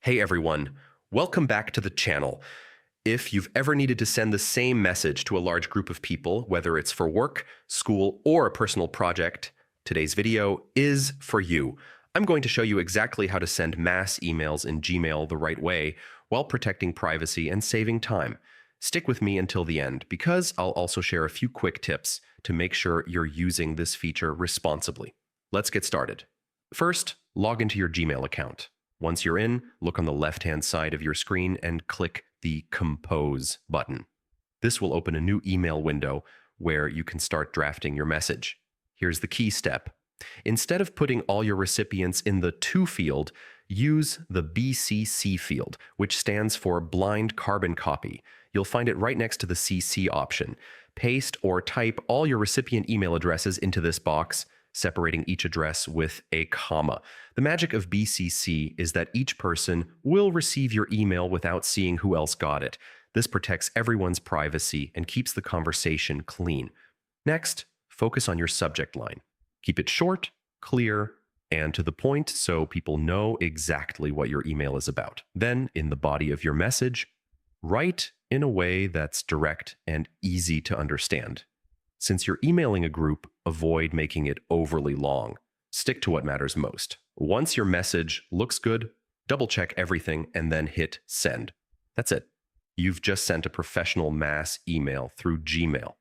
Hey everyone, welcome back to the channel. If you've ever needed to send the same message to a large group of people, whether it's for work, school, or a personal project, today's video is for you. I'm going to show you exactly how to send mass emails in Gmail the right way while protecting privacy and saving time. Stick with me until the end because I'll also share a few quick tips to make sure you're using this feature responsibly. Let's get started. First, log into your Gmail account. Once you're in, look on the left-hand side of your screen and click the Compose button. This will open a new email window where you can start drafting your message. Here's the key step. Instead of putting all your recipients in the To field, use the BCC field, which stands for Blind Carbon Copy. You'll find it right next to the CC option. Paste or type all your recipient email addresses into this box, separating each address with a comma. The magic of BCC is that each person will receive your email without seeing who else got it. This protects everyone's privacy and keeps the conversation clean. Next, focus on your subject line. Keep it short, clear, and to the point so people know exactly what your email is about. Then, in the body of your message, write in a way that's direct and easy to understand. Since you're emailing a group, avoid making it overly long. Stick to what matters most. Once your message looks good, double-check everything and then hit send. That's it. You've just sent a professional mass email through Gmail.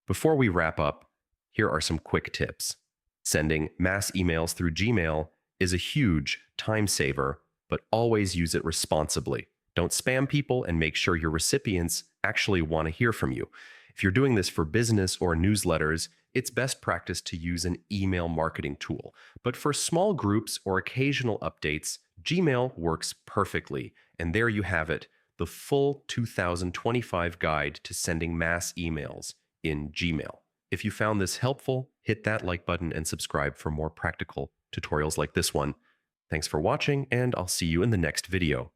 Before we wrap up, here are some quick tips. Sending mass emails through Gmail is a huge time saver, but always use it responsibly. Don't spam people and make sure your recipients actually want to hear from you. If you're doing this for business or newsletters, it's best practice to use an email marketing tool. But for small groups or occasional updates, Gmail works perfectly. And there you have it, the full 2025 guide to sending mass emails in Gmail. If you found this helpful, hit that like button and subscribe for more practical tutorials like this one. Thanks for watching, and I'll see you in the next video.